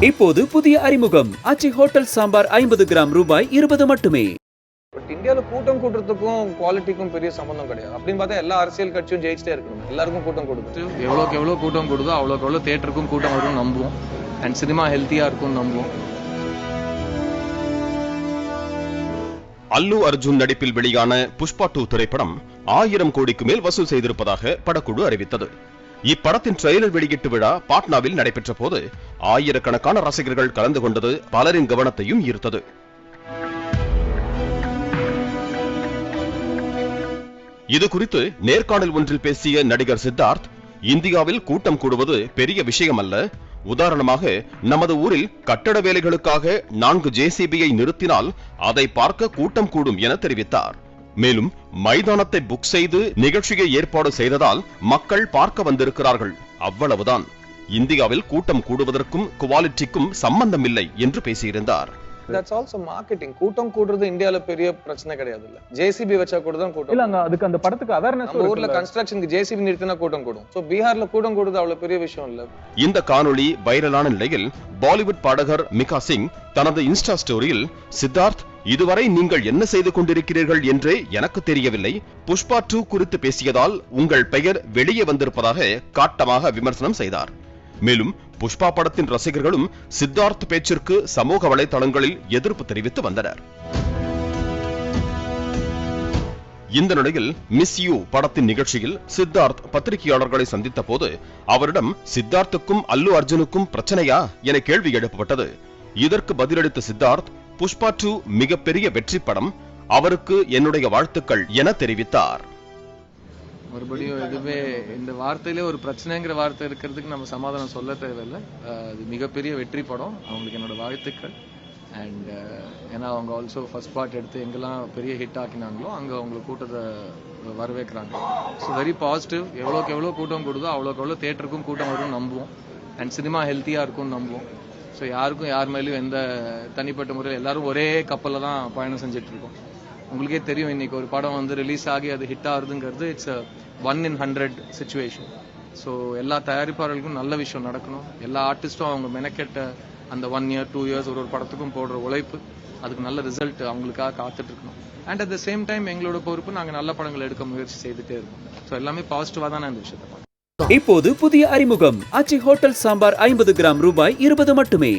இப்போது புதிய அறிமுகம் ஆச்சி ஹோட்டல் சாம்பார் 50 கிராம் ரூபாய் 20 மட்டுமே. பட் இந்தியாவில் கூட்டம் கூட்டுறதுக்கும் குவாலிட்டிக்கும் பெரிய சம்பந்தம் கிடையாது. அப்படின்னு பார்த்தா எல்லா அரசியல் கட்சியும் ஜெயிச்சிட்டே இருக்கணும். எல்லாருக்கும் கூட்டம் கொடுத்து எவ்வளோ கூட்டம் கொடுதோ அவ்வளோக்கு தேட்டருக்கும் கூட்டம் வரும் நம்புவோம். அண்ட் சினிமா ஹெல்த்தியா இருக்கும் நம்புவோம். அல்லு அர்ஜுன் நடிப்பில் வெளியான புஷ்பா 2 திரைப்படம் 1000 கோடிக்கு மேல் வசூல் செய்திருப்பதாக படக்குழு அறிவித்தது. இப்படத்தின் ட்ரெய்லர் வெளியீட்டு விழா பாட்னாவில் நடைபெற்ற போது ஆயிரக்கணக்கான ரசிகர்கள் கலந்து கொண்டது பலரின் கவனத்தையும் ஈர்த்தது. இது குறித்து நேர்காணல் ஒன்றில் பேசிய நடிகர் சித்தார்த், இந்தியாவில் கூட்டம் கூடுவது பெரிய விஷயம் அல்ல. உதாரணமாக நமது ஊரில் கட்டட வேலைகளுக்காக 4 JCBயை நிறுத்தினால் அதை பார்க்க கூட்டம் கூடும் என தெரிவித்தார். மேலும் மைதானத்தை புக் செய்து நிகழ்ச்சியை ஏற்பாடு செய்ததால் மக்கள் பார்க்க வந்திருக்கிறார்கள், அவ்வளவுதான். இந்தியாவில் கூட்டம் கூடுவதற்கும் குவாலிட்டிக்கும் சம்பந்தம் இல்லை என்று பேசியிருந்தார். That's also marketing. கூட்டம் கூடுறது இந்தியால பெரிய பிரச்சனை கிடையாது. இல்ல ஜேசிபி வச்சா கூட தான் கூட்டம் இல்ல. அதுக்கு அந்த படத்துக்கு அவேர்னஸ் நம்ம ஊர்ல கன்ஸ்ட்ரக்ஷனுக்கு ஜேசிபி நிறுத்தினா கூட்டம் கூடும். சோ பீகார்ல கூட்டம் கூடுறது அவ்வளவு பெரிய விஷயம் இல்ல. இந்த காணொளி வைரலான நிலையில் பாலிவுட் பாடகர் மிகா சிங் தனது இன்ஸ்டா ஸ்டோரியில், சித்தார்த், இதுவரை நீங்கள் என்ன செய்து கொண்டிருக்கிறீர்கள் என்றே எனக்கு தெரியவில்லை. புஷ்பா 2 குறித்து பேசியதால் உங்கள் பெயர் வெளியே வந்திருப்பதாக காட்டமாக விமர்சனம் செய்தார். மேலும் புஷ்பா படத்தின் ரசிகர்களும் சித்தார்த் பேச்சிற்கு சமூக வலைதளங்களில் எதிர்ப்பு தெரிவித்து வந்தனர். இந்த நிலையில் மிஸ் யூ படத்தின் நிகழ்ச்சியில் சித்தார்த் பத்திரிகையாளர்களை சந்தித்த போது அவரிடம் சித்தார்த்துக்கும் அல்லு அர்ஜுனுக்கும் பிரச்சனையா என கேள்வி எழுப்பப்பட்டது. இதற்கு பதிலளித்த சித்தார்த், புஷ்பா 2 மிகப்பெரிய வெற்றி படம், அவருக்கு என்னுடைய வாழ்த்துக்கள் என தெரிவித்தார். மறுபடியும் எதுவுமே இந்த வார்த்தையிலே ஒரு பிரச்சனைங்கிற வார்த்தை இருக்கிறதுக்கு நம்ம சமாதானம் சொல்ல தேவையில்லை. அது மிகப்பெரிய வெற்றி படம், அவங்களுக்கு என்னோட வாழ்த்துக்கள். அண்ட் ஏன்னா அவங்க ஆல்சோ ஃபர்ஸ்ட் பார்ட் எடுத்து எங்கெல்லாம் பெரிய ஹிட் ஆக்கினாங்களோ அங்கே அவங்களுக்கு கூட்டத்தை வரவேற்கிறாங்க. So very positive. எவ்வளோ கூட்டம் கூடுதோ அவ்வளோக்கு தேட்டருக்கும் கூட்டம் வரும் நம்புவோம். அண்ட் சினிமா ஹெல்த்தியாக இருக்கும்னு நம்புவோம். ஸோ யாருக்கும் யார் மேலேயும் எந்த தனிப்பட்ட முறையில் எல்லாரும் ஒரே கப்பலில் தான் பயணம் செஞ்சுட்டு இருக்கோம். உங்களுக்கே தெரியும், இன்னைக்கு ஒரு படம் ரிலீஸ் ஆகி அது ஹிட் ஆகுதுங்கிறது இட்ஸ் 1 in 100 சிச்சுவேஷன். ஸோ எல்லா தயாரிப்பாளர்களுக்கும் நல்ல விஷயம் நடக்கணும். எல்லா ஆர்டிஸ்டும் அவங்க மெனக்கெட்ட அந்த 1 year 2 years ஒரு படத்துக்கும் போடுற உழைப்பு, அதுக்கு நல்ல ரிசல்ட் அவங்களுக்காக காத்துட்டு இருக்கணும். And at the same time எங்களோட பொறுப்பு நாங்கள் நல்ல படங்கள் எடுக்க முயற்சி செய்துட்டே இருக்கோம். ஸோ எல்லாமே பாசிட்டிவா தான் நான் இந்த விஷயத்தை பார்க்கிறேன். இப்போது புதிய அறிமுகம் ஆச்சி ஹோட்டல் சாம்பார் 50 கிராம் ரூபாய் 20 மட்டுமே.